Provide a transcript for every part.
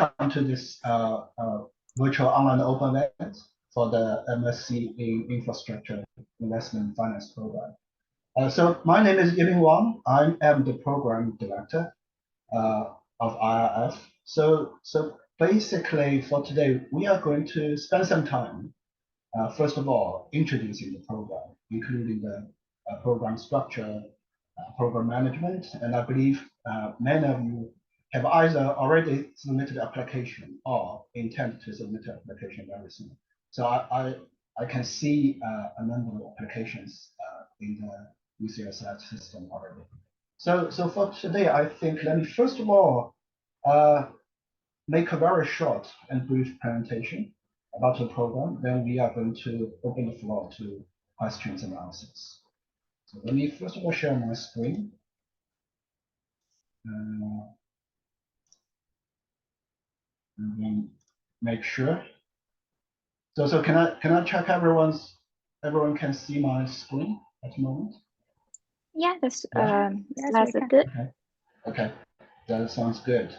welcome to this virtual online open event for the MSc in Infrastructure Investment Finance program. So my name is Yiming Wang. I am the program director of IRF. So basically for today, we are going to spend some time, first of all, introducing the program, including the program structure, program management, and I believe many of you have either already submitted the application or intend to submit the application very soon. So I can see a number of applications in the UCL system already. So for today, I think let me first of all make a very short and brief presentation about the program. Then we are going to open the floor to questions and answers. So let me first of all share my screen. And then make sure. So can I check everyone can see my screen at the moment? Yeah, that's good. Okay, that sounds good.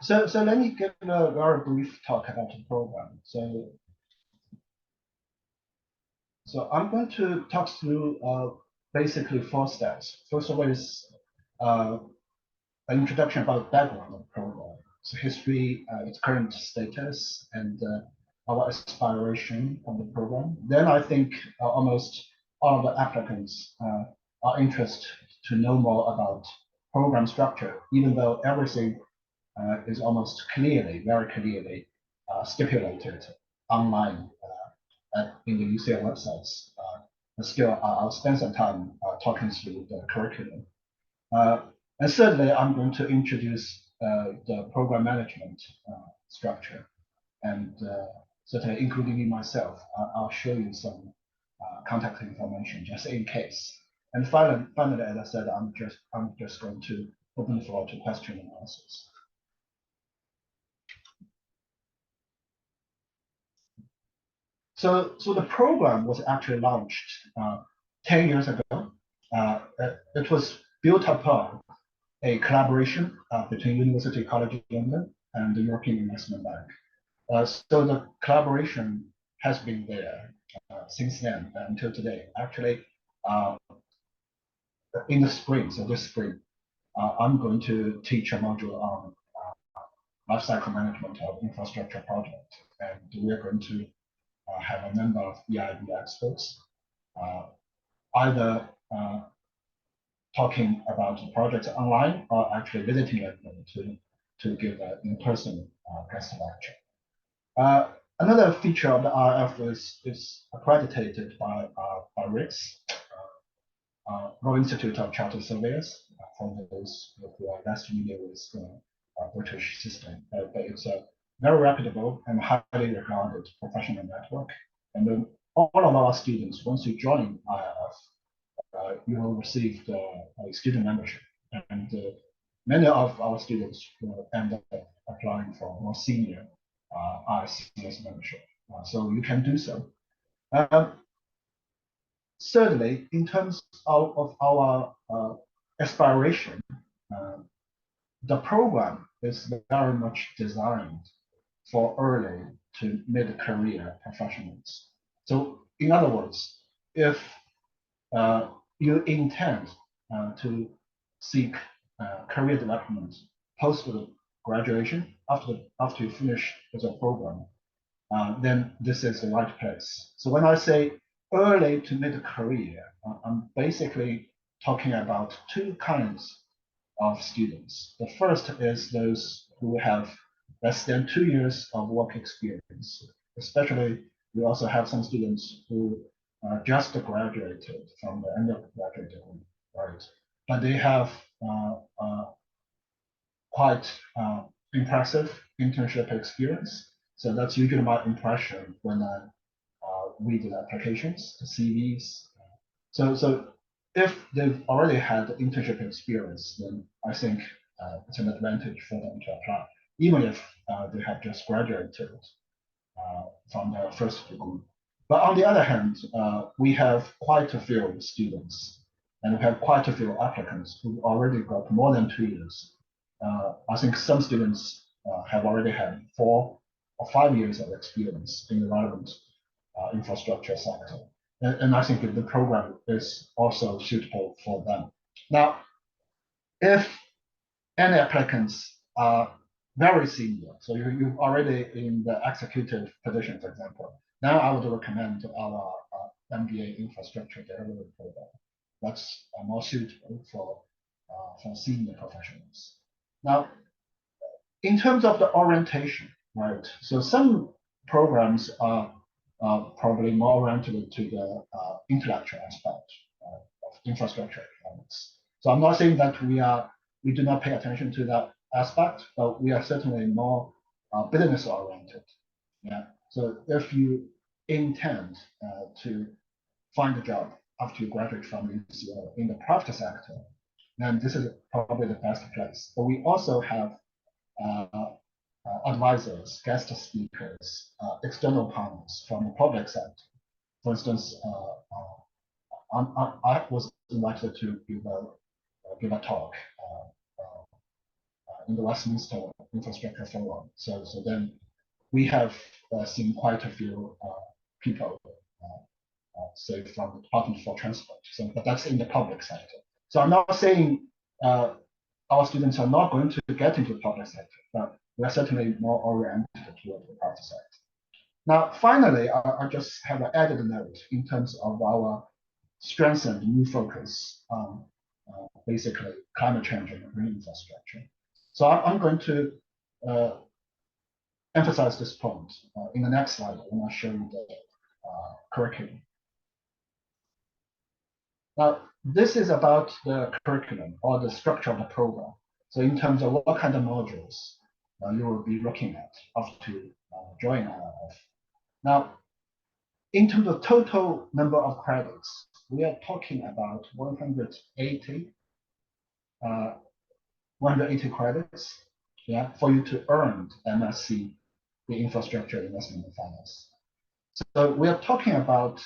So let me give a very brief talk about the program. So I'm going to talk through basically 4 steps. First of all is an introduction about the background of the program. So history, its current status, and our aspiration of the program. Then I think almost all of the applicants are interested to know more about program structure, even though everything is almost very clearly stipulated online in the UCL websites. But still, I'll spend some time talking through the curriculum. And thirdly, I'm going to introduce the program management structure, and certainly including me myself, I'll show you some contact information just in case. And finally, as I said, I'm just going to open the floor to question and answers. So the program was actually launched 10 years ago. It was built upon a collaboration between University College London and the European Investment Bank. So the collaboration has been there since then until today. Actually, in the spring, so this spring, I'm going to teach a module on lifecycle management of infrastructure project, and we're going to have a number of EIB experts, either talking about the projects online or actually visiting them to give an in-person guest lecture. Another feature of the RF is accredited by RICS, Royal Institute of Chartered Surveyors, for those who are less familiar with the British system. But it's a very reputable and highly regarded professional network. And then all of our students, once you join IRF, you will receive the student membership. And many of our students will end up applying for more senior ICS membership. So you can do so. Thirdly, in terms of our aspiration, the program is very much designed for early to mid-career professionals. So in other words, if you intend to seek career development post graduation after you finish the program, then this is the right place. So when I say early to mid-career, I'm basically talking about 2 kinds of students. The first is those who have less than 2 years of work experience. Especially, we also have some students who just graduated from the undergraduate degree, right? But they have quite impressive internship experience. So that's usually my impression when I read the applications, the CVs. So if they've already had internship experience, then I think it's an advantage for them to apply, even if they have just graduated from their first degree. But on the other hand, we have quite a few students, and we have quite a few applicants who already got more than 2 years. I think some students have already had 4 or 5 years of experience in the relevant infrastructure sector. And I think the program is also suitable for them. Now, if any applicants are very senior, so you're already in the executive position, for example, now I would recommend our MBA infrastructure delivery program. That's more suitable for senior professionals. Now, in terms of the orientation, right? So some programs are probably more oriented to the intellectual aspect of infrastructure economics. So I'm not saying that we do not pay attention to that aspect, but we are certainly more business oriented. Yeah. So if you intend to find a job after you graduate from UCL in the private sector, then this is probably the best place. But we also have advisors, guest speakers, external partners from the public sector. For instance, I was invited to give a talk in the Westminster Infrastructure Forum. So then we have seen quite a few people, say from the Department for Transport. So, but that's in the public sector. So I'm not saying our students are not going to get into the public sector, but we are certainly more oriented toward the private sector. Now, finally, I just have an added note in terms of our strengthened new focus on basically climate change and green infrastructure. So I'm going to emphasize this point in the next slide when I show you the curriculum. Now, this is about the curriculum or the structure of the program. So in terms of what kind of modules you will be looking at after joining IIF. Now, in terms of total number of credits, we are talking about 180 credits, yeah, for you to earn MSc, the Infrastructure Investment and Finance. So we are talking about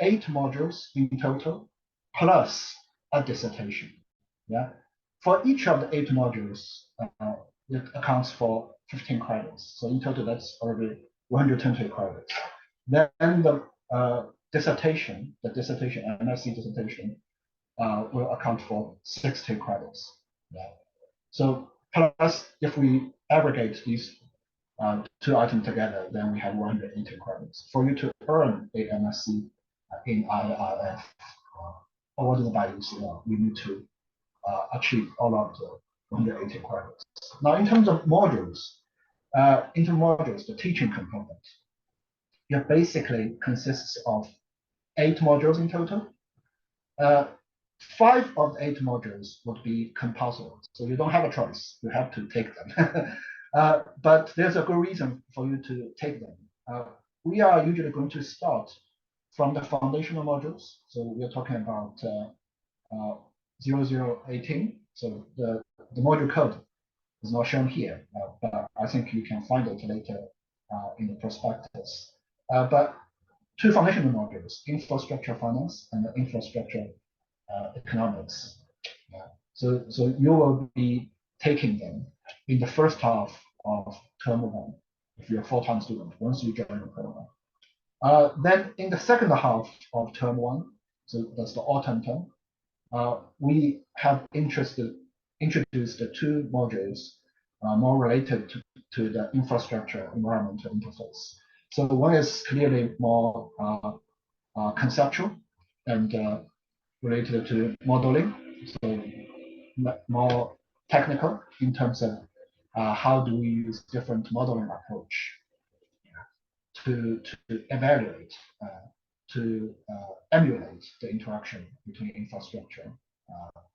8 modules in total, plus a dissertation. Yeah, for each of the 8 modules, it accounts for 15 credits. So in total, that's already 120 credits. Then the dissertation, MSc dissertation, will account for 60 credits. Yeah. So plus, if we aggregate these 2 items together, then we have 180 credits. For you to earn a MSc in IIF awarded by UCL, you need to achieve all of the 180 credits. Now, in terms of modules, the teaching component, it basically consists of 8 modules in total. 5 of the 8 modules would be compulsory, so you don't have a choice. You have to take them. But there's a good reason for you to take them. We are usually going to start from the foundational modules. So we're talking about 0018. So the module code is not shown here, but I think you can find it later in the prospectus. But 2 foundational modules, infrastructure finance and infrastructure economics. So you will be taking them in the first half of term 1, if you're a full-time student, once you join the program. Then in the second half of term 1, so that's the autumn term, we have introduced the 2 modules more related to the infrastructure environmental interface. So one is clearly more conceptual and related to modeling, so more technical in terms of how do we use different modeling approach to evaluate, to emulate the interaction between infrastructure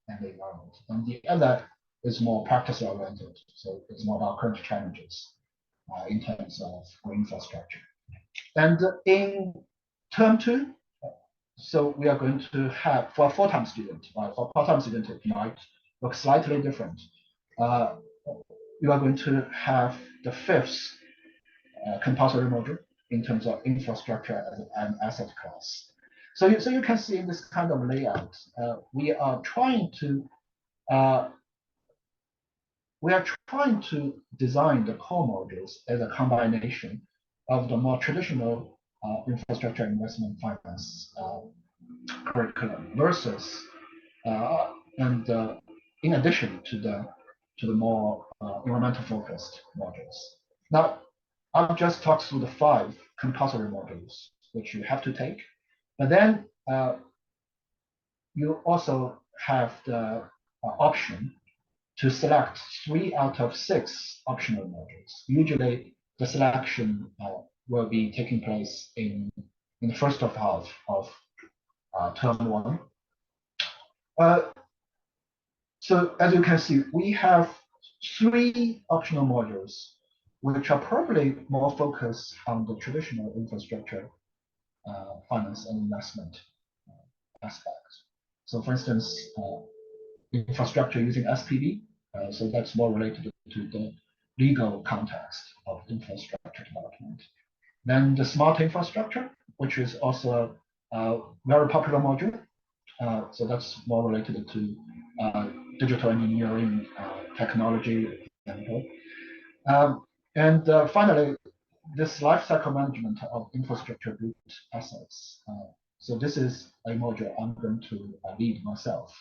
and the environment. And the other is more practice oriented, so it's more about current challenges in terms of infrastructure. And in term 2, so we are going to have, for a full-time student, for part-time student, it might look slightly different. You are going to have the 5th compulsory module in terms of infrastructure as an asset class. So you can see in this kind of layout, we are trying to we are trying to design the core modules as a combination of the more traditional infrastructure investment finance curriculum versus and in addition to the more environmental focused modules. Now, I've just talked through the 5 compulsory modules which you have to take, but then you also have the option to select 3 out of 6 optional modules. Usually, the selection will be taking place in the first half of term 1. So as you can see, we have 3 optional modules, which are probably more focused on the traditional infrastructure finance and investment aspects. So for instance, infrastructure using SPV, so that's more related to the legal context of infrastructure development. Then the smart infrastructure, which is also a very popular module. So that's more related to digital engineering, technology, and finally, this lifecycle management of infrastructure built assets. So this is a module I'm going to lead myself.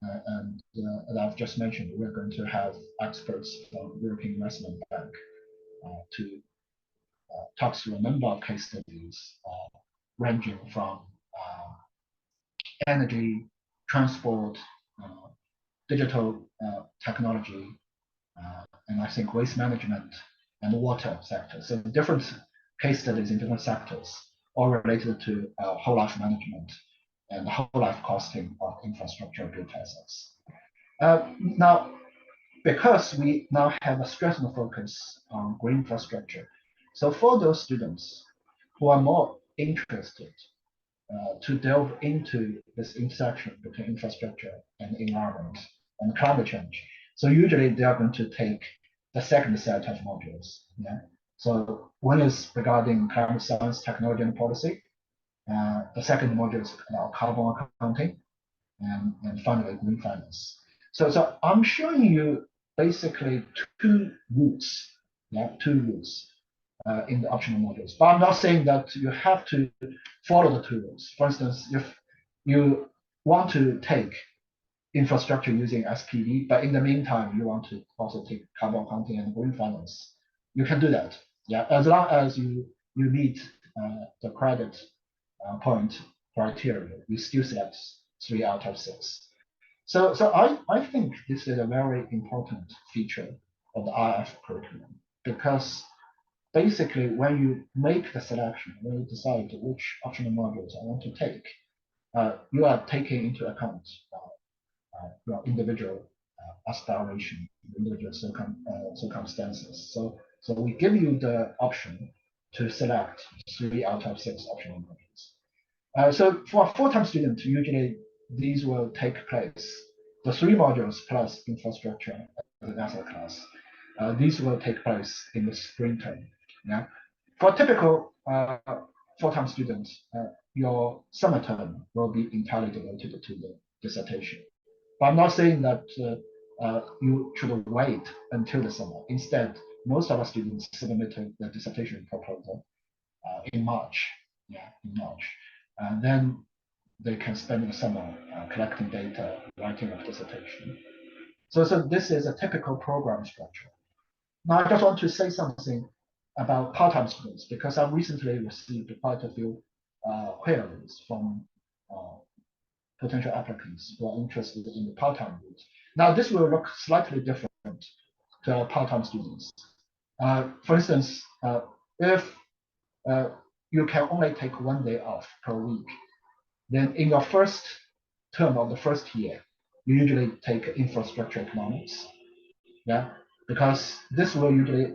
And as I've just mentioned, we're going to have experts from European Investment Bank to talk through a number of case studies ranging from energy, transport, digital technology, and I think waste management and the water sector. So different case studies in different sectors, all related to whole life management and whole life costing of infrastructure built assets. Now, because we now have a strengthened focus on green infrastructure, so for those students who are more interested to delve into this intersection between infrastructure and environment and climate change, so usually they are going to take the second set of modules. Yeah. So one is regarding climate science, technology, and policy. The second module is carbon accounting, and finally green finance. So I'm showing you basically 2 routes, yeah, 2 routes in the optional modules. But I'm not saying that you have to follow the 2 routes. For instance, if you want to take infrastructure using SPV, but in the meantime you want to also take carbon accounting and green finance, you can do that. Yeah, as long as you meet the credit point criteria, you still select 3 out of 6. So I think this is a very important feature of the RF curriculum, because basically when you make the selection, when you decide which optional modules I want to take, you are taking into account your individual aspiration, individual circumstances. So we give you the option to select 3 out of 6 optional modules. So for a full-time student, usually these will take place, the 3 modules plus infrastructure as an asset class. These will take place in the spring term. Yeah. For a typical full-time student, your summer term will be entirely devoted to the dissertation. But I'm not saying that you should wait until the summer. Instead, most of our students submitted the dissertation proposal in March. Yeah, in March. And then they can spend the summer collecting data, writing a dissertation. So this is a typical program structure. Now, I just want to say something about part-time students, because I've recently received quite a few queries from potential applicants who are interested in the part-time route. Now, this will look slightly different to our part-time students. For instance, if you can only take 1 day off per week, then in your first term of the first year, you usually take infrastructure economics. Yeah, because this will usually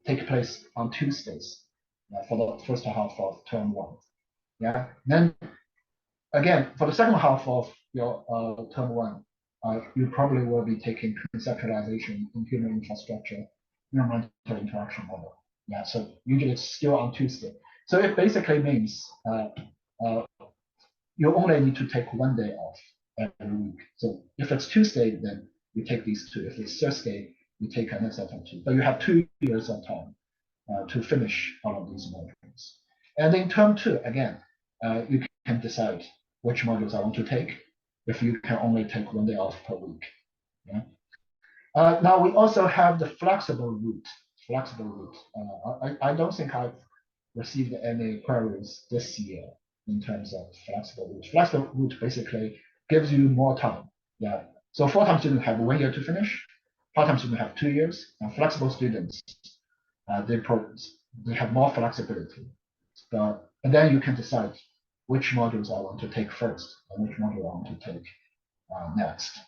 take place on Tuesdays for the first half of term 1. Yeah, then again, for the second half of your term 1, you probably will be taking conceptualization in human infrastructure, environmental interaction model. Yeah, so usually it's still on Tuesday. So it basically means you only need to take 1 day off every week. So if it's Tuesday, then you take these two. If it's Thursday, you take another set of two. But you have 2 years of time to finish all of these modules. And in term 2, again, you can decide which modules I want to take if you can only take 1 day off per week. Yeah. Now we also have the flexible route. I don't think I've received any queries this year in terms of flexible route. Flexible route basically gives you more time. Yeah. So full-time students have 1 year to finish. Part-time students have 2 years. And flexible students, they have more flexibility. And then you can decide which modules I want to take first and which module I want to take next.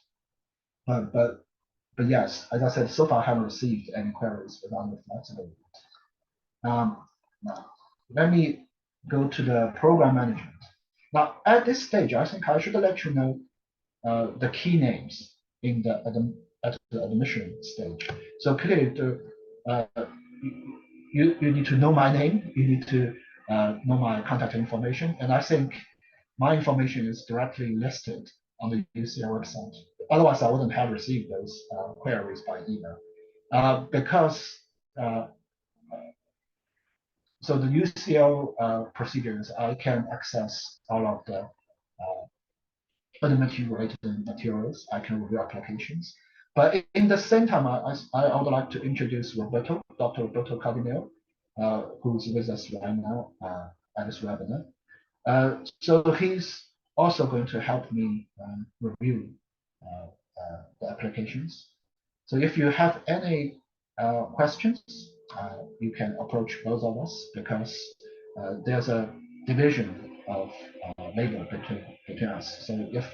But yes, as I said, so far I haven't received any queries regarding the flexible route. Now, let me go to the program management. Now, at this stage, I think I should let you know the key names at the admission stage. So clearly, you need to know my name. You need to know my contact information, and I think my information is directly listed on the UCL website. Otherwise, I wouldn't have received those queries by email. So the UCL procedures, I can access all of the admission-related materials. I can review applications. But in the same time, I would like to introduce Roberto, Dr. Roberto Cardinale, who's with us right now at this webinar. So he's also going to help me review the applications. So if you have any questions, you can approach both of us because there's a division of labor between us. So if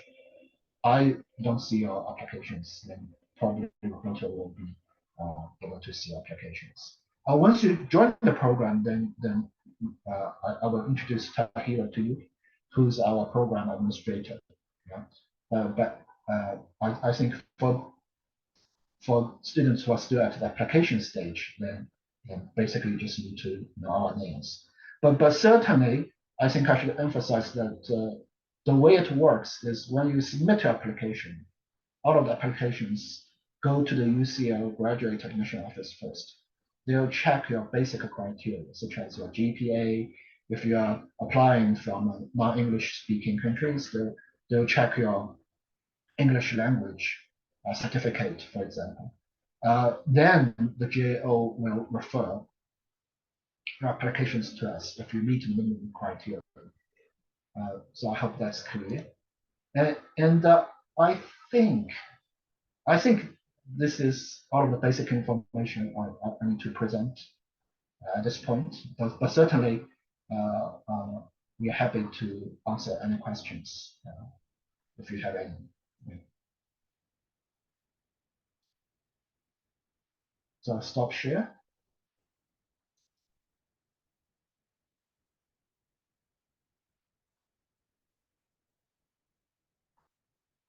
I don't see your applications, then probably Roberto will be able to see applications. Once you join the program, then I will introduce Tahira to you, who's our program administrator. Yeah? But I think for students who are still at the application stage, then basically you just need to know our names. But certainly, I think I should emphasize that the way it works is when you submit your application, all of the applications go to the UCL graduate admission office first. They'll check your basic criteria, such as your GPA. If you are applying from non-English speaking countries, they'll check your English language certificate, for example. Then the GAO will refer your applications to us if you meet the minimum criteria. So I hope that's clear. And I think this is all of the basic information I need to present at this point. But certainly, we are happy to answer any questions if you have any. So I'll stop share.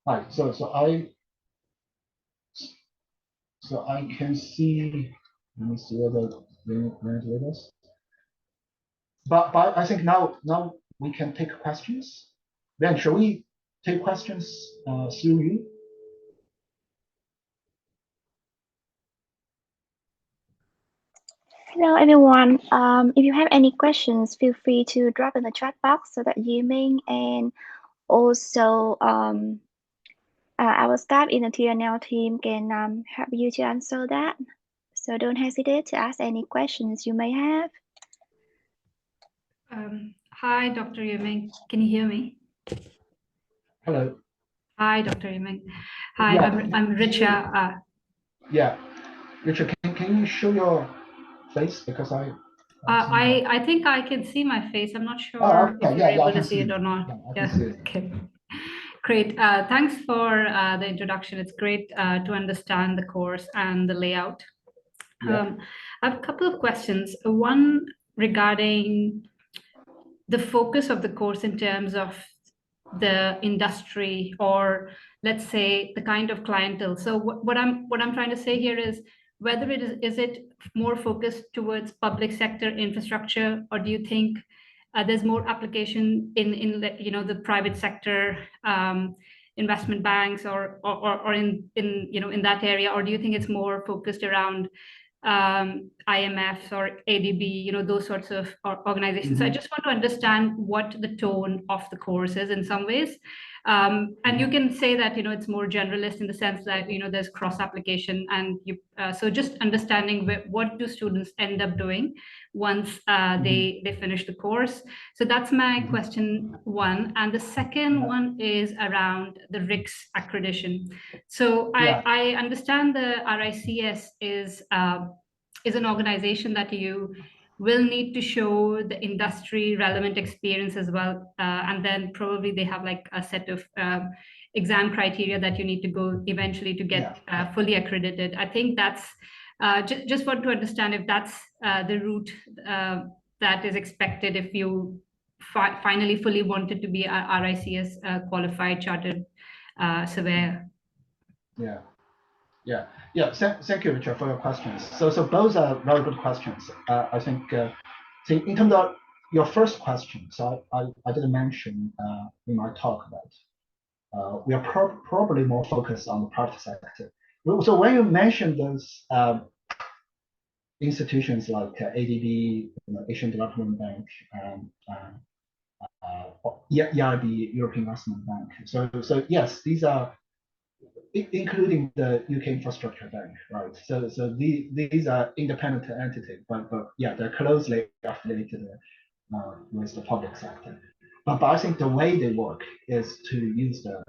Right. So I can see. Let me see whether they're with us. But I think now we can take questions. Then shall we take questions through you? Hello, everyone. If you have any questions, feel free to drop in the chat box so that Yiming and also our staff in the TNL team can help you to answer that. So don't hesitate to ask any questions you may have. Hi, Dr. Yiming. Can you hear me? Hello. Hi, Dr. Yiming. Hi, Yeah. I'm Richa. Yeah, Richard, can you show your face because I think I can see my face. I'm not sure okay. if you're able to see it or not. Yeah, I can see it. Okay. Great. Thanks for the introduction. It's great to understand the course and the layout. Yeah. I have a couple of questions. One regarding the focus of the course in terms of the industry, or let's say the kind of clientele. So what I'm trying to say here is whether is it more focused towards public sector infrastructure, or do you think there's more application in the private sector investment banks or in that area, or do you think it's more focused around IMFs or ADB, those sorts of organizations? So I just want to understand what the tone of the course is in some ways. And you can say that, it's more generalist in the sense that, there's cross application and so just understanding what do students end up doing once they finish the course. So that's my question one. And the second one is around the RICS accreditation. So I understand the RICS is an organization that you will need to show the industry relevant experience as well. And then probably they have like a set of exam criteria that you need to go eventually to get fully accredited. I think that's just want to understand if that's the route that is expected if you finally fully wanted to be a RICS qualified chartered surveyor. Thank you, Richard, for your questions. So both are very good questions. I think in terms of your first question, so I did mention in my talk that we are probably more focused on the private sector. So when you mention those institutions like ADB, Asian Development Bank, EIB, European Investment Bank. So yes, these are including the UK Infrastructure Bank, right? So these are independent entities, but yeah, they're closely affiliated with the public sector. But I think the way they work is to use the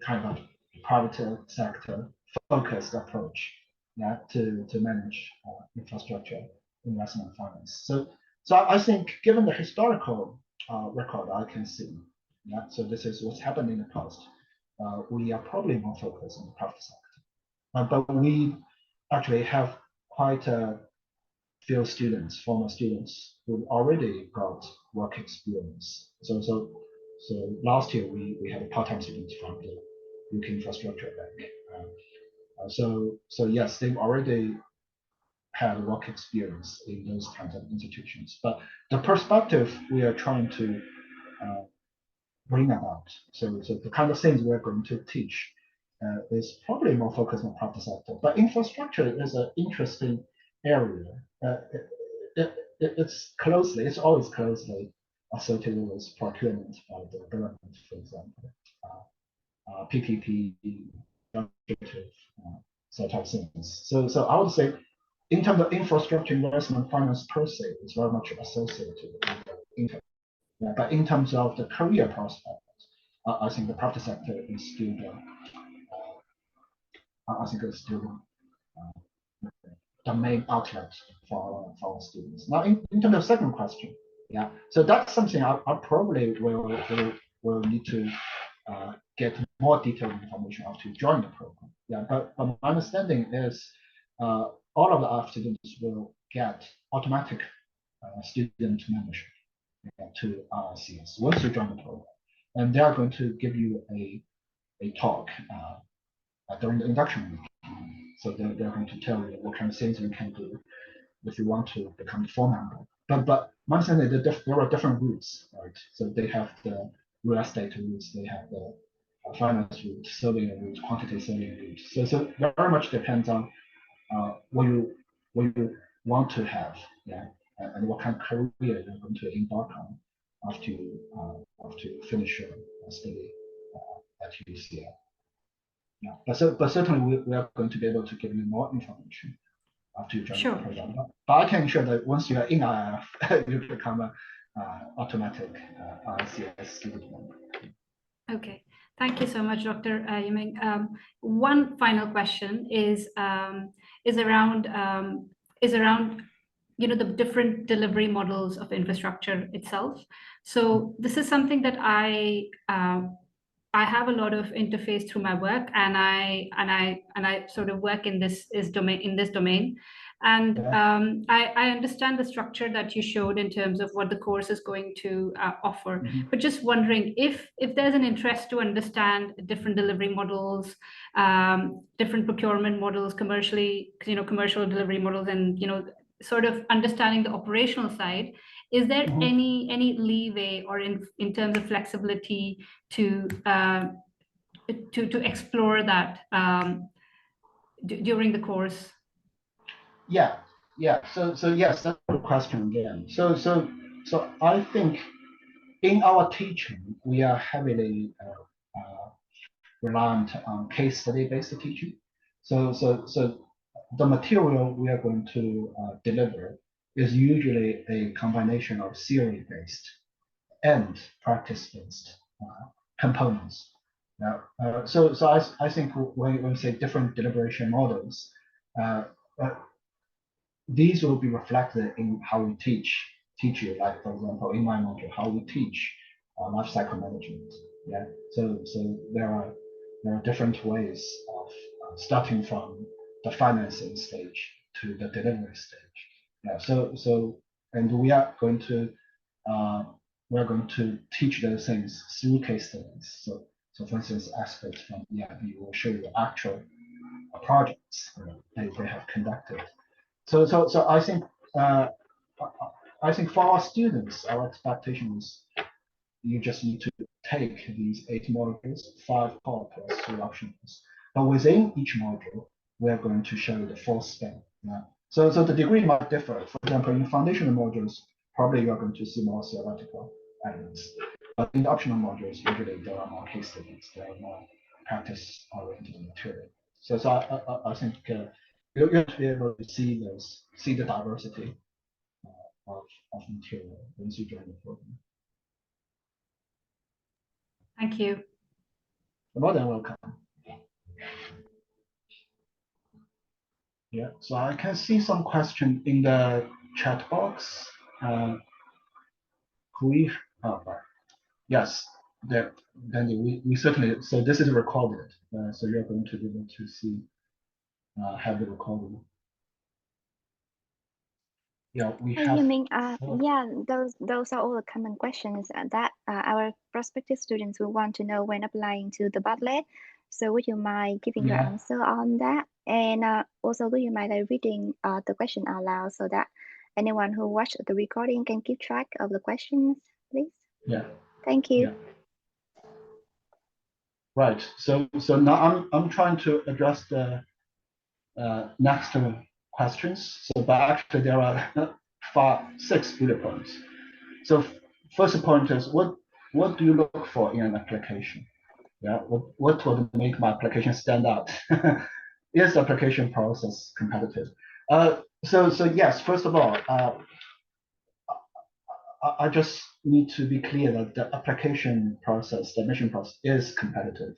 kind of private sector focused approach, to manage infrastructure investment finance. So I think given the historical record I can see, so this is what's happened in the past. We are probably more focused on the private sector, but we actually have quite a few students, former students, who already got work experience. So last year we had a part-time student from the UK Infrastructure Bank. So yes, they've already had work experience in those kinds of institutions. But the perspective we are trying to bring about, so the kind of things we're going to teach is probably more focused on private sector. But infrastructure is an interesting area. It's always closely associated with procurement by the government, for example, PPP, sort of things. So I would say, in terms of infrastructure investment finance per se, it's very much associated with income. But in terms of the career prospects, I think the private sector is still the main outlet for our students. Now, in terms of second question, so that's something I probably will need to get more detailed information after you join the program. But my understanding is all of our students will get automatic student membership to RICS once you join the program, and they are going to give you a talk during the induction week. So they're going to tell you what kind of things you can do if you want to become a full member. But my understanding is there are different routes, right? So they have the real estate routes, they have the finance route, surveying route, quantity surveying route. So very much depends on what you want to have, and what kind of career you're going to embark on after you finish your study at UCL. But certainly we are going to be able to give you more information after you join the program. But I can ensure that once you are in IIF, you become an automatic RICS student member. Okay. Thank you so much, Dr. Yiming. One final question is around the different delivery models of infrastructure itself. So this is something that I have a lot of interface through my work, and I sort of work in this domain. And I understand the structure that you showed in terms of what the course is going to offer. But just wondering if there's an interest to understand different delivery models, different procurement models, commercial delivery models, and sort of understanding the operational side. Is there any leeway or in terms of flexibility to to explore that during the course? Yeah, yeah. So yes, that's a good question again. So I think in our teaching, we are heavily reliant on case study based teaching. So the material we are going to deliver is usually a combination of theory based and practice based components. Now, I think when we say different deliberation models, uh, uh, these will be reflected in how we teach you. Like for example, in my module, how we teach life cycle management. Yeah. So there are different ways of starting from the financing stage to the delivery stage. Yeah. And uh, we are going to teach those things through case studies. So for instance, aspects from EIB will show you actual projects they have conducted. So uh, I think for our students, our expectation is you just need to take these 8 modules, 5 core plus 3 optionals. But within each module, we are going to show the full span. Yeah. So the degree might differ. For example, in foundational modules, probably you are going to see more theoretical elements. But in the optional modules, usually there are more case studies, there are more practice-oriented material. So I think you're going to be able to see the diversity of material once you join the program. Thank you. You're more than welcome. Yeah, so I can see some question in the chat box. We, oh, right. Yes, then we certainly, so this is recorded. So you're going to be able to see, have the recording. Yeah, we Hey, have. you mean, four. yeah, those are all the common questions that our prospective students will want to know when applying to the Bartlett. So would you mind giving your Yeah. answer on that? And also, would you mind reading the question out loud so that anyone who watched the recording can keep track of the questions, please? Yeah. Thank you. Yeah. Right. So now I'm trying to address the next questions. So, but actually there are 6 bullet points. So first point is what do you look for in an application? Yeah, what would make my application stand out? Is the application process competitive? So yes, first of all, I just need to be clear that the application process, the admission process is competitive.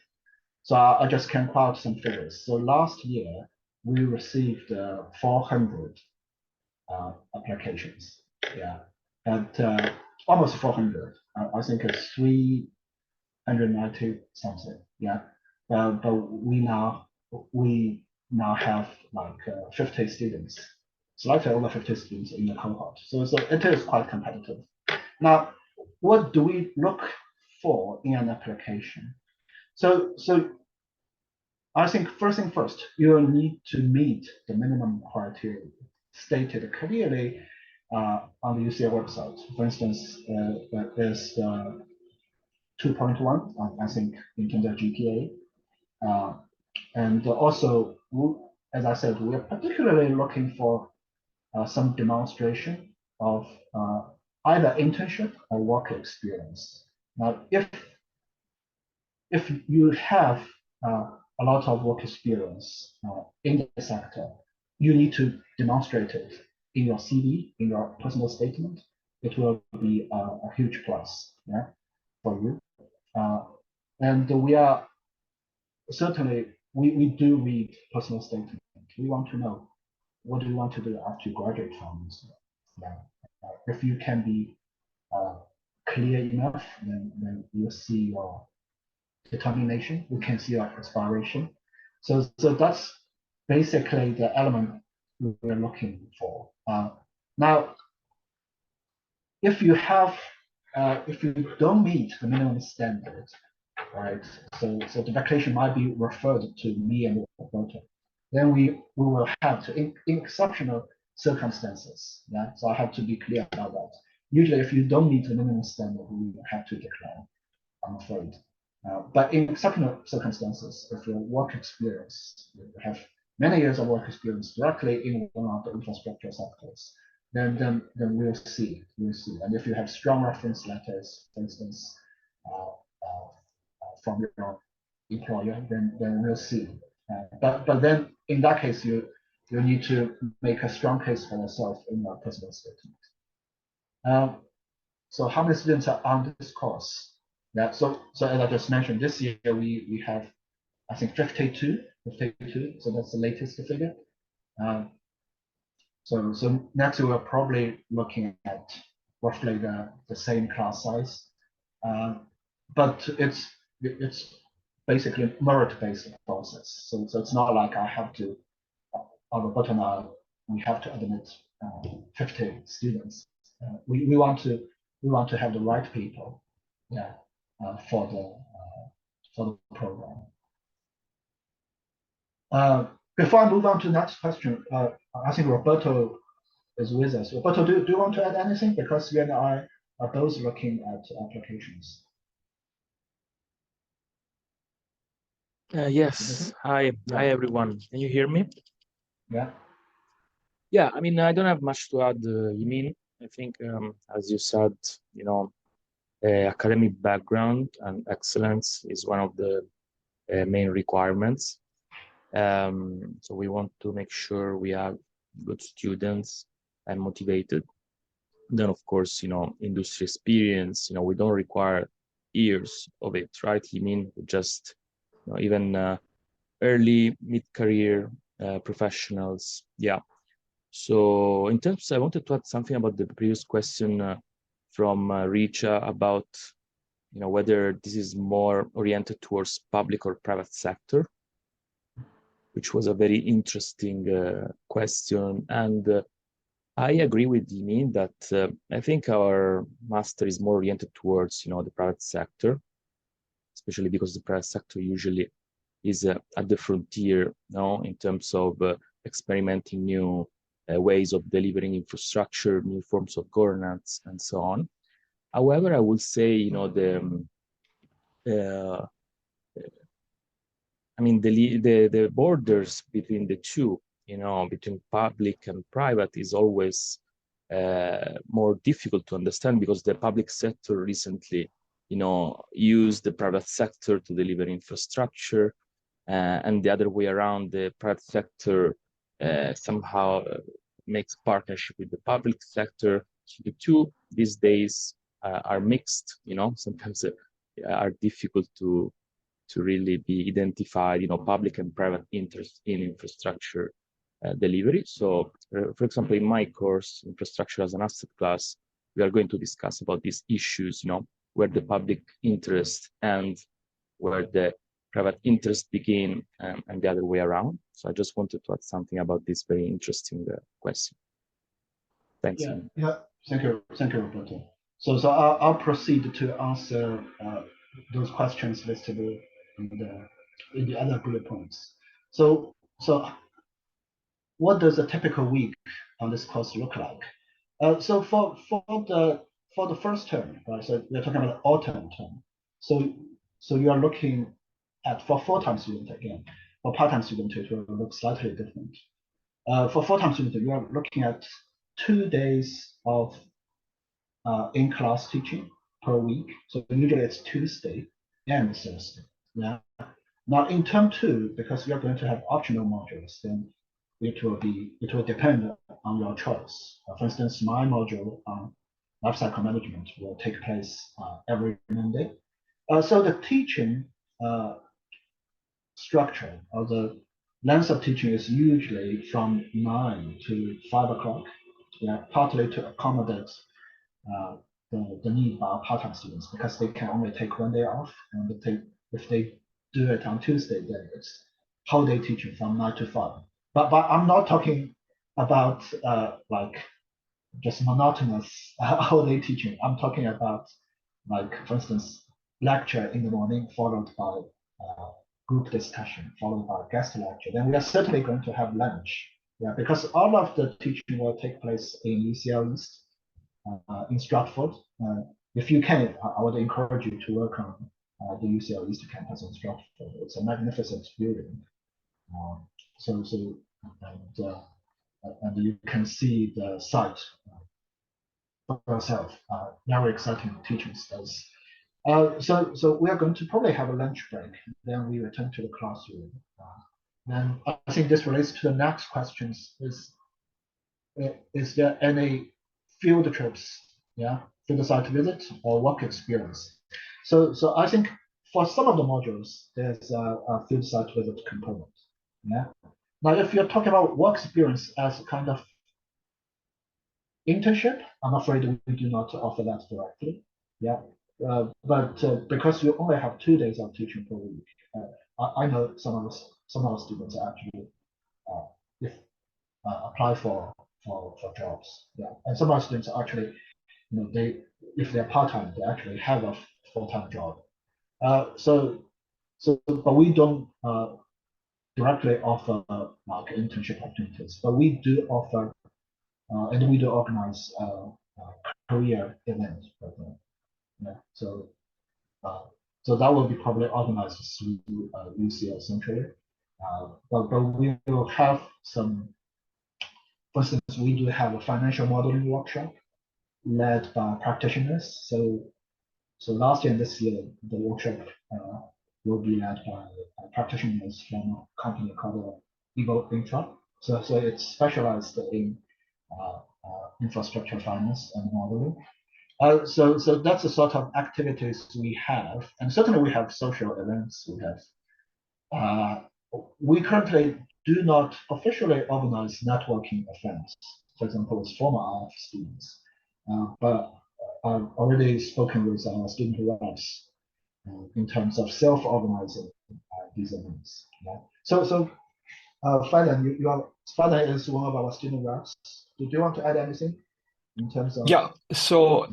So I just can quote some figures. So last year we received 400 applications. Yeah, and almost 400. I think it's 390 something. Yeah, but we now have like 50 students, slightly over 50 students in the cohort. So it is quite competitive. Now, what do we look for in an application? So I think first thing first, you need to meet the minimum criteria stated clearly on the UCL website. For instance, there's 2.1, I think, in terms of GPA. And also, as I said, we are particularly looking for some demonstration of either internship or work experience. Now, if you have a lot of work experience in the sector, you need to demonstrate it in your CV, in your personal statement. It will be a huge plus, yeah, for you. And we are certainly, we do read personal statement. We want to know what do you want to do after you graduate from this. Yeah. If you can be clear enough, then you'll see your determination. We can see your aspiration. So that's basically the element we're looking for. Now, if you have, if you don't meet the minimum standard, right? So the application might be referred to me and the photo. Then we will have to, in exceptional circumstances, yeah. So I have to be clear about that. Usually, if you don't meet the minimum standard, we will have to decline, I'm afraid. But in certain circumstances, if your work experience, you have many years of work experience directly in one of the infrastructure sectors, then we'll see. And if you have strong reference letters, for instance, from your employer, then we'll see. But then in that case, you need to make a strong case for yourself in your personal statement. So how many students are on this course? Yeah, so as I just mentioned, this year we have, I think 52, so that's the latest figure. So next year we're probably looking at roughly the same class size. But it's basically merit-based process. So it's not like I have to, on the bottom line, we have to admit 50 students. We want to have the right people, yeah, for the program. Before I move on to the next question, I think Roberto is with us. Roberto, do you want to add anything? Because you and I are both looking at applications. Yes. Hi, everyone. Can you hear me? Yeah. Yeah, I mean, I don't have much to add, Yimin. I think, as you said, academic background and excellence is one of the main requirements. So we want to make sure we have good students and motivated. Then, of course, industry experience, we don't require years of it, right? Yimin, just even early mid-career professionals. Yeah. So in terms, I wanted to add something about the previous question from Richa about whether this is more oriented towards public or private sector, which was a very interesting question. And I agree with Yimin that I think our master is more oriented towards the private sector, especially because the private sector usually is at the frontier in terms of experimenting new ways of delivering infrastructure, new forms of governance, and so on. However, I would say, the borders between the two, between public and private is always more difficult to understand because the public sector recently, used the private sector to deliver infrastructure, and the other way around, the private sector somehow makes partnership with the public sector. So the two these days are mixed, sometimes are difficult to really be identified, public and private interest in infrastructure delivery. So, for example, in my course, infrastructure as an asset class, we are going to discuss about these issues, where the public interest and where the private interest begin and the other way around. So I just wanted to add something about this very interesting question. Thanks. Yeah. Thank you, Roberto. So I'll proceed to answer those questions listed in the other bullet points. So what does a typical week on this course look like? So for the first term, right? So we're talking about the autumn term. So you are looking at, for full-time student again, for part-time student it will look slightly different. For full-time student, you are looking at 2 days of in-class teaching per week. So usually it's Tuesday and Thursday. Yeah. Now in term 2, because you're going to have optional modules, then it will depend on your choice. For instance, my module on life cycle management will take place every Monday. So the teaching structure or the length of teaching is usually from 9 to 5 o'clock, partly to accommodate the need by part-time students because they can only take 1 day off, and if they do it on Tuesday, then it's whole day teaching from 9 to 5. But I'm not talking about like just monotonous whole day teaching. I'm talking about, like, for instance, lecture in the morning followed by group discussion followed by guest lecture. Then we are certainly going to have lunch, because all of the teaching will take place in UCL East, in Stratford. If you can, I would encourage you to work on the UCL East Campus in Stratford. It's a magnificent building. And you can see the site for yourself. Very exciting teaching space. So we are going to probably have a lunch break. Then we return to the classroom. Then I think this relates to the next questions. Is there any field trips, field site visit or work experience? So I think for some of the modules, there's a field site visit component. Yeah. Now, if you're talking about work experience as a kind of internship, I'm afraid we do not offer that directly. Yeah. But because you only have 2 days of teaching per week, I know some of the students actually if apply for jobs. Yeah, and some of the students actually, if they're part-time, they actually have a full-time job. But we don't directly offer like internship opportunities, but we do offer and we do organize career events. Yeah, so that will be probably organized through UCL centrally. But we will have some. For instance, we do have a financial modeling workshop led by practitioners. So last year and this year, the workshop will be led by practitioners from a company called Evo Infra. So it's specialized in infrastructure finance and modeling. So that's the sort of activities we have, and certainly we have social events. We currently do not officially organize networking events, for example, with former IF students, but I've already spoken with our student reps in terms of self-organizing these events. Yeah. So Fadan, Fadan is one of our student reps. Do you want to add anything in terms of? Yeah, so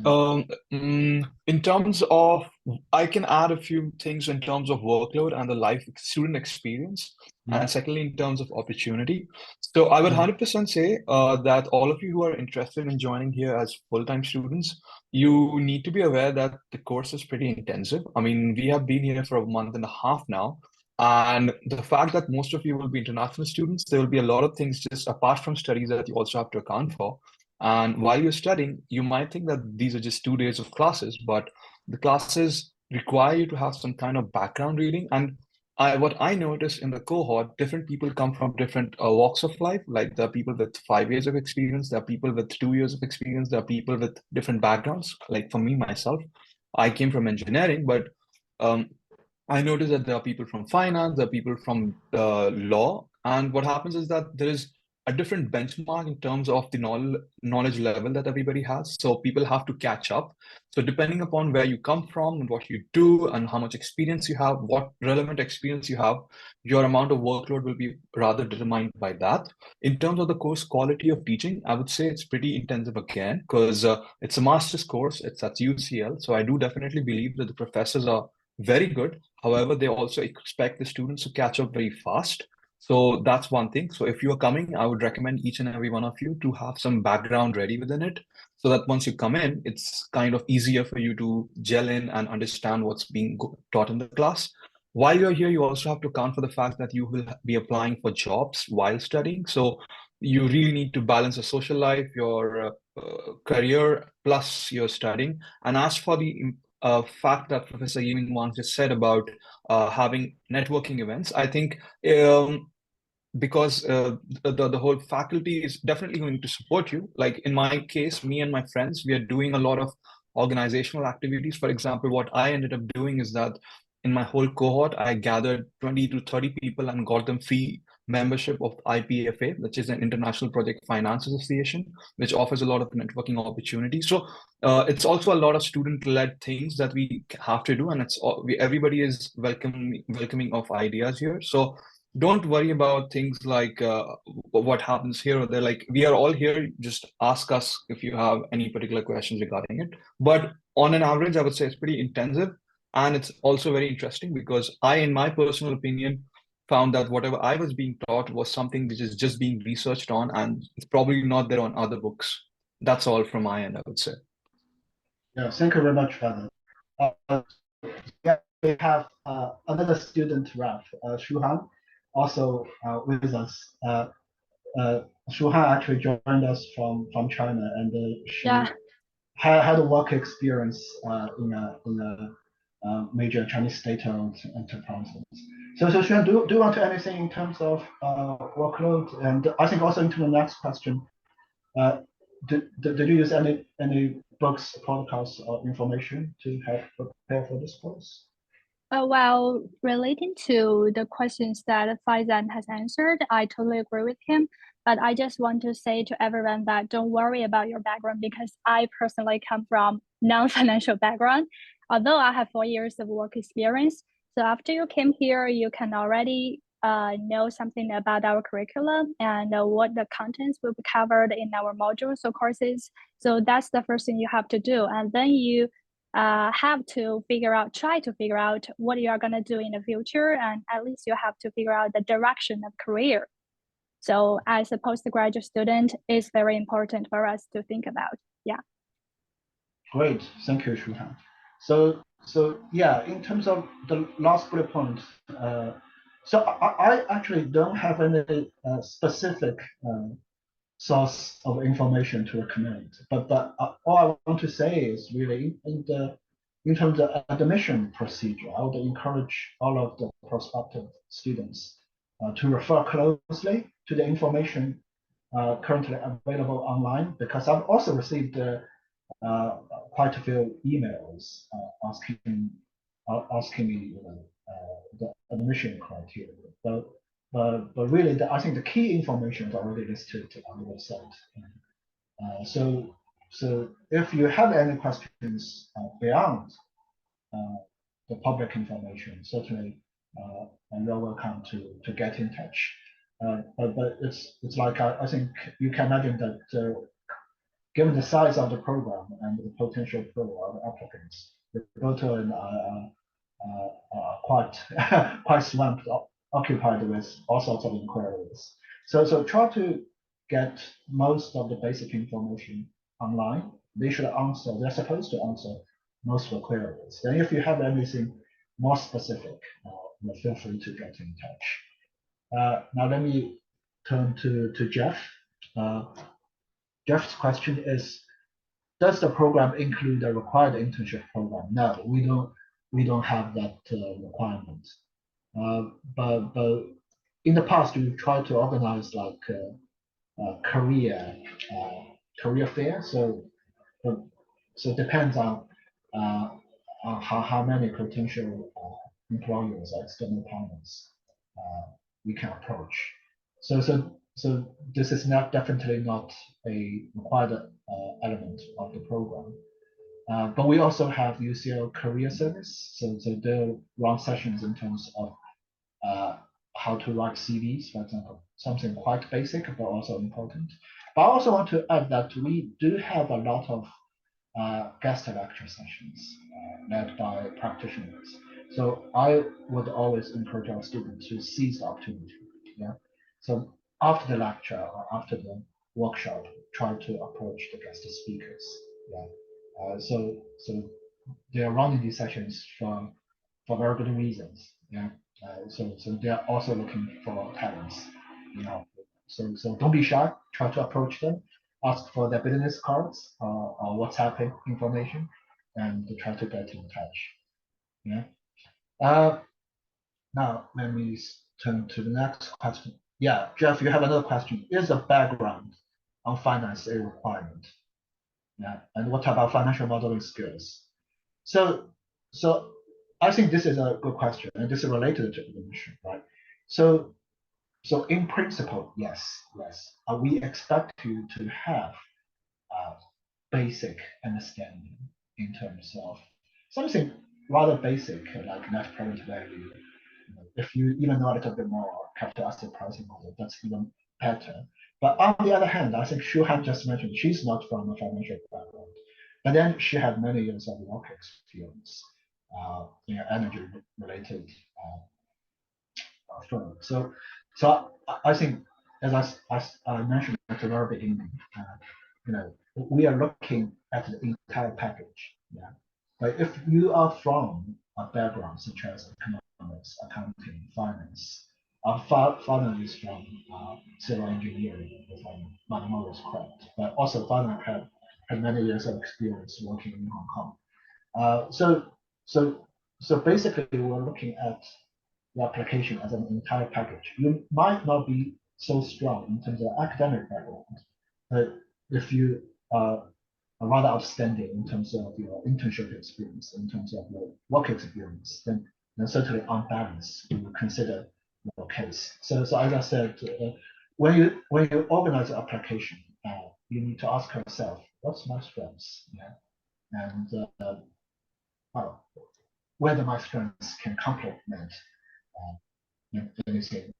in terms of, I can add a few things in terms of workload and the student experience, and secondly, in terms of opportunity. So I would 100% say that all of you who are interested in joining here as full-time students, you need to be aware that the course is pretty intensive. I mean, we have been here for a month and a half now. And the fact that most of you will be international students, there will be a lot of things just apart from studies that you also have to account for. And while you're studying, you might think that these are just 2 days of classes, but the classes require you to have some kind of background reading. And what I noticed in the cohort, different people come from different walks of life. Like there are people with 5 years of experience, there are people with 2 years of experience, there are people with different backgrounds. Like for me, myself, I came from engineering, but I noticed that there are people from finance, there are people from law. And what happens is that there is a different benchmark in terms of the knowledge level that everybody has. So people have to catch up. So depending upon where you come from and what you do and how much experience you have, what relevant experience you have, your amount of workload will be rather determined by that. In terms of the course quality of teaching, I would say it's pretty intensive again, because it's a master's course, it's at UCL. So I do definitely believe that the professors are very good. However, they also expect the students to catch up very fast. So that's one thing. So if you are coming, I would recommend each and every one of you to have some background ready within it, so that once you come in, it's kind of easier for you to gel in and understand what's being taught in the class. While you're here, you also have to account for the fact that you will be applying for jobs while studying. So you really need to balance a social life, your career, plus your studying. And as for the fact that Professor Yiming Wang just said about having networking events, I think because the whole faculty is definitely going to support you. Like in my case, me and my friends, we are doing a lot of organizational activities. For example, what I ended up doing is that in my whole cohort, I gathered 20 to 30 people and got them free membership of IPFA, which is an International Project Finance Association, which offers a lot of networking opportunities. So it's also a lot of student-led things that we have to do, and everybody is welcoming of ideas here. So don't worry about things like what happens here or there. Like, we are all here. Just ask us if you have any particular questions regarding it. But on an average, I would say it's pretty intensive. And it's also very interesting because I, in my personal opinion, found that whatever I was being taught was something which is just being researched on, and it's probably not there on other books. That's all from my end, I would say. Yeah, thank you very much, Father. Yeah, have another student rep, Shu Han, also with us. Shu Han actually joined us from China, and she had a work experience in a major Chinese state-owned enterprises. So Shu Han, do you want to add anything in terms of workload? And I think also into the next question, did you use any books, podcasts, or information to help prepare for this course? Well, relating to the questions that Faizan has answered, I totally agree with him. But I just want to say to everyone that don't worry about your background, because I personally come from non-financial background. Although I have 4 years of work experience, so after you came here, you can already know something about our curriculum and what the contents will be covered in our modules or courses. So that's the first thing you have to do, and then you have to try to figure out what you are going to do in the future, and at least you have to figure out the direction of career. So as a postgraduate student, it's very important for us to think about. Yeah. Great, thank you, Shu Han. So yeah, in terms of the last bullet point, so I actually don't have any specific source of information to recommend, but all I want to say is really in terms of admission procedure, I would encourage all of the prospective students to refer closely to the information currently available online, because I've also received quite a few emails asking me the admission criteria. But really, I think the key information is already listed on the website. So if you have any questions beyond the public information, certainly you're welcome to get in touch. But it's like I think you can imagine that given the size of the program and the potential pool of applicants, the Roto and quite quite swamped, occupied with all sorts of inquiries. So try to get most of the basic information online. They're supposed to answer most of the queries. Then if you have anything more specific, feel free to get in touch. Now let me turn to Jeff. Jeff's question is, does the program include a required internship program? No, we don't have that requirement. But in the past, we tried to organize like career fair. So it depends on how many potential employers or external partners we can approach. So this is definitely not a required element of the program. But we also have UCL Career Service. So they'll run sessions in terms of how to write CVs, for example, something quite basic but also important. But I also want to add that we do have a lot of guest lecture sessions led by practitioners. So I would always encourage our students to seize the opportunity. Yeah. So after the lecture or after the workshop, try to approach the guest speakers. Yeah. So they are running these sessions for very good reasons. Yeah. So they are also looking for talents. You know. So don't be shy. Try to approach them. Ask for their business cards or WhatsApp information, and try to get in touch. Yeah. Now let me turn to the next question. Yeah, Jeff, you have another question. Is a background on finance a requirement? Yeah, and what about financial modeling skills? So I think this is a good question, and this is related to the mission, right? So in principle, yes. We expect you to have basic understanding in terms of something rather basic like net present value. If you even know a little bit more capital asset pricing model, that's even better. But on the other hand, I think Shu Han just mentioned she's not from a financial background, but then she had many years of work experience in energy related firm. So I think, as I mentioned at the very beginning, we are looking at the entire package. Yeah. But if you are from backgrounds such as economics, accounting, finance. Our father is from civil engineering, if my memory is correct. But also, father had many years of experience working in Hong Kong. So basically, we're looking at the application as an entire package. You might not be so strong in terms of academic background, but if you are rather outstanding in terms of your internship experience, in terms of your work experience, then certainly on balance, we will consider your case. So as I said, when you organize an application, you need to ask yourself, what's my strengths? Yeah, and whether my strengths can complement anything.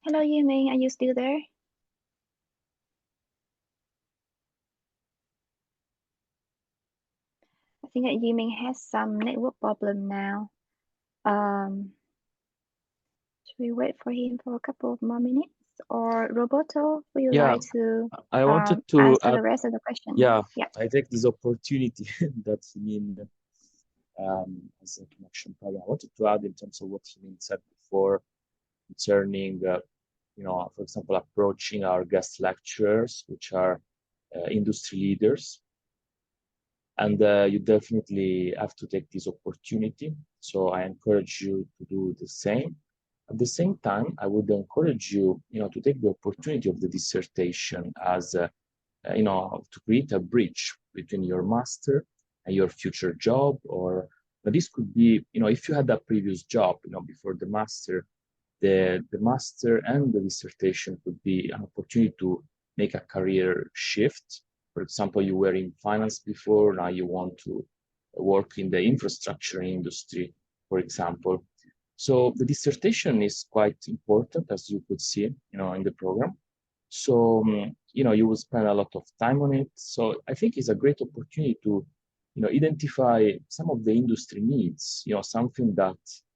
Hello, Yiming, are you still there? I think that Yiming has some network problem now. Should we wait for him for a couple of more minutes? Or Roberto, would you Yeah, like to I wanted to answer the rest of the question? yeah, Yeah. I take this opportunity that Min as a connection problem. I wanted to add in terms of what Min said before concerning, for example, approaching our guest lecturers, which are industry leaders. And you definitely have to take this opportunity. So I encourage you to do the same. At the same time, I would encourage you, to take the opportunity of the dissertation as, to create a bridge between your master and your future job. Or this could be, if you had a previous job, before the master, the master and the dissertation could be an opportunity to make a career shift. For example, you were in finance before, now you want to work in the infrastructure industry, for example. So the dissertation is quite important, as you could see, in the program. So, you will spend a lot of time on it. So I think it's a great opportunity to, identify some of the industry needs, something that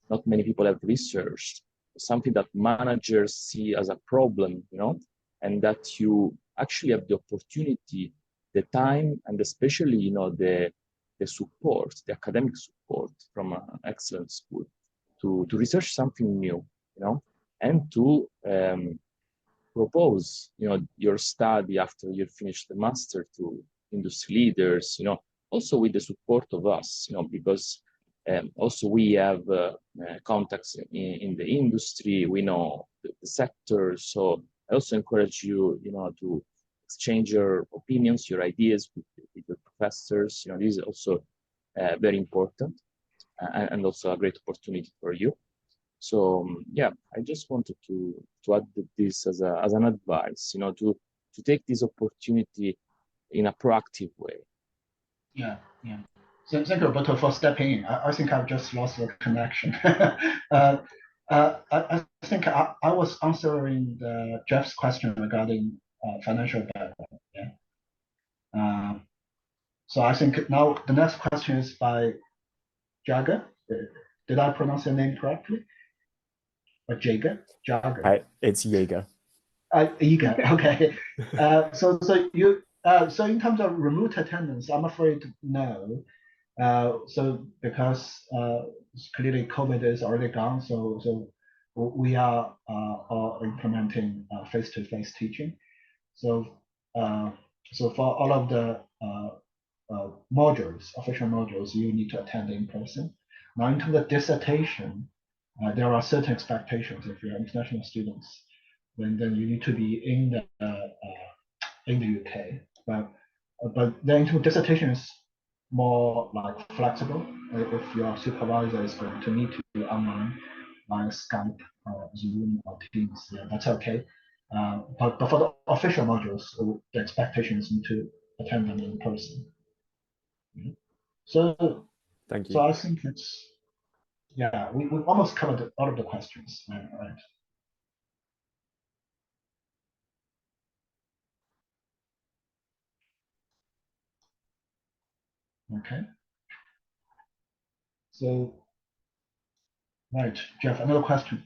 not many people have researched, something that managers see as a problem, and that you actually have the opportunity, the time, and especially, the support, the academic support from an excellent school to research something new, and to propose, your study after you finish the master to industry leaders, also with the support of us, because also we have contacts in the industry, we know the sector. So I also encourage you, to exchange your opinions, your ideas with your professors. This is also very important and also a great opportunity for you. So yeah, I just wanted to add this as an advice, to take this opportunity in a proactive way. Yeah. So thank you, Roberto, for stepping in. I think I've just lost the connection. I think I was answering Jeff's question regarding financial background. Yeah. So I think now the next question is by Jagger. Did I pronounce your name correctly? Or Jagger? Jagger. It's Jaeger. Jaeger. Okay. So in terms of remote attendance, I'm afraid no. So because clearly COVID is already gone, so we are implementing face-to-face teaching. So for all of the modules, official modules, you need to attend in person. Now, in terms of dissertation, there are certain expectations. If you're international students, then you need to be in the UK. But then into dissertation is more like flexible. If your supervisor is going to meet you online via Skype or Zoom or Teams, yeah, that's okay. But for the official modules, the expectation is to attend them in person. So Thank you. So I think it's, yeah, we almost covered all of the questions, right? Okay. So, right, Jeff, another question.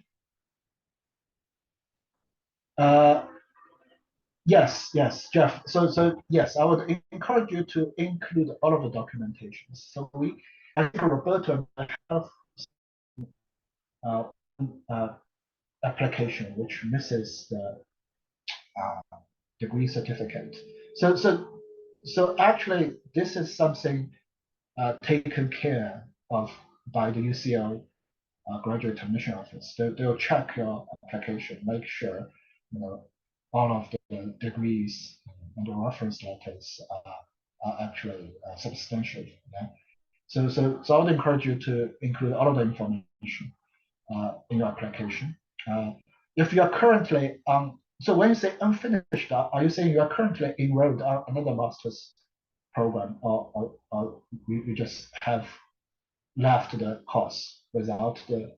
Yes, Jeff. So yes, I would encourage you to include all of the documentation. So I think Roberto have uh, uh, application which misses the degree certificate. So actually, this is something taken care of by the UCL graduate admission office. They'll check your application, make sure all of the degrees and the reference letters are actually substantial. Yeah? So I would encourage you to include all of the information in your application. If you are currently on, so when you say unfinished, are you saying you are currently enrolled on another master's program, or you just have left the course without the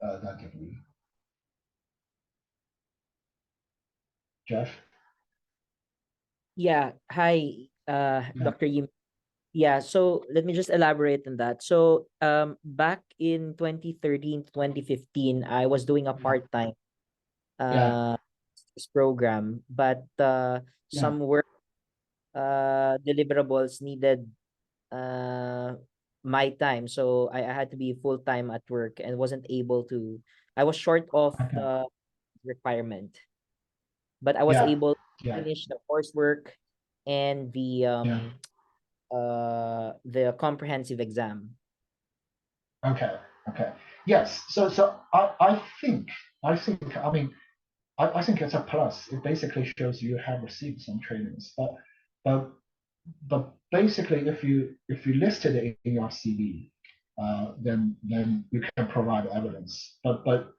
that degree? Jeff? Yeah. Hi, Yeah. Dr. Yim. Yeah, so let me just elaborate on that. So back in 2013 to 2015, I was doing a part-time Yeah. program, but Yeah. some work deliverables needed my time. So I had to be full-time at work and wasn't able to, I was short of Okay. the requirement, but I was Yeah. able to Yeah. finish the coursework and Yeah. the comprehensive exam. Okay. Okay. Yes. So I think I mean I think it's a plus. It basically shows you have received some trainings, but but basically if you listed it in your CV, then you can provide evidence. But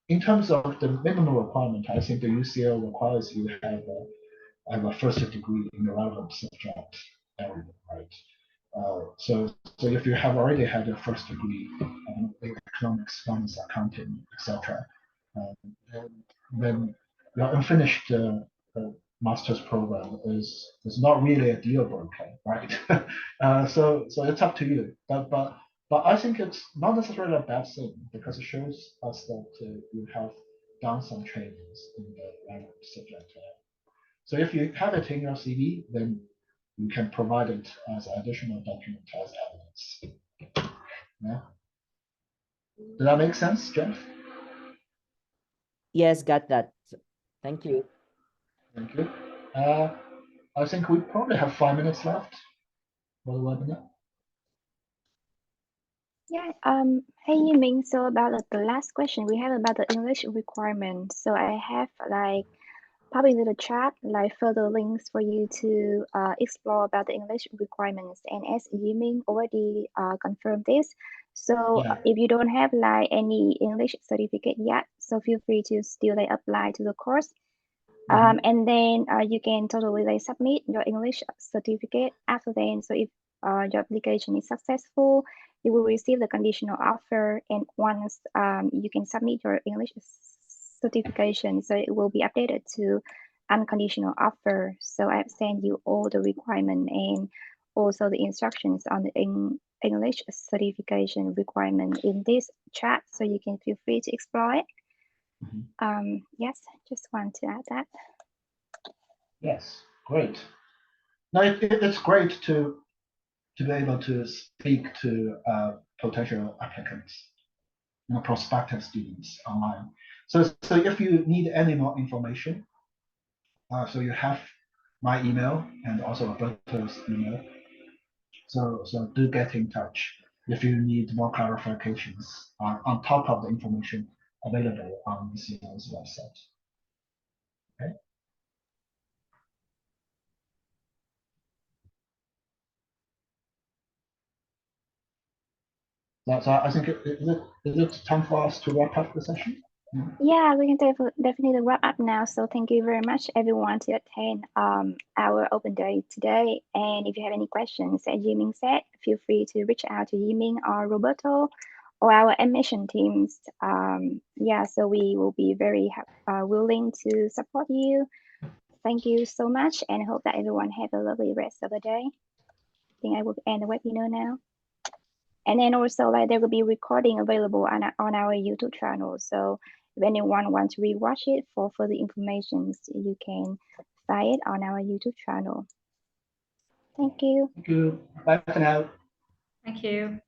in terms of the minimum requirement, I think the UCL requires you to have a first degree in the relevant subject area, right? So if you have already had a first degree in economics, finance, accounting, etc., then, then your unfinished master's program is not really a deal breaker, right? So it's up to you. But I think it's not necessarily a bad thing because it shows us that you have done some trainings in the relevant subject area. So if you have it in your CV, then you can provide it as an additional document as evidence. Yeah. Does that make sense, Jeff? Yes, got that. Thank you. Thank you. I think we probably have 5 minutes left for the webinar. Yeah, hey Yiming, so about the last question we have about the English requirement. So I have like published in the chat like further links for you to explore about the English requirements. And as Yiming already confirmed this, so Yeah. if you don't have like any English certificate yet, so feel free to still like apply to the course. And then you can totally like submit your English certificate after then. So if your application is successful, you will receive the conditional offer. And once you can submit your English certification, so it will be updated to unconditional offer. So I've sent you all the requirement and also the instructions on the English certification requirement in this chat. So you can feel free to explore it. Yes, just want to add that. Yes, great. Now it's great to be able to speak to potential applicants, prospective students online. So if you need any more information, so you have my email and also Roberto's email. So do get in touch if you need more clarifications on top of the information available on UCL's website. Okay. So I think is it time for us to wrap up the session? Yeah, we can definitely wrap up now. So thank you very much, everyone, to attend our open day today. And if you have any questions, as Yiming said, feel free to reach out to Yiming or Roberto or our admission teams. Yeah, so we will be very willing to support you. Thank you so much, and hope that everyone have a lovely rest of the day. think I will end the webinar now. And then also like there will be recording available on our YouTube channel. So if anyone wants to rewatch it for further information, you can find it on our YouTube channel. Thank you. Thank you. Bye for now. Thank you.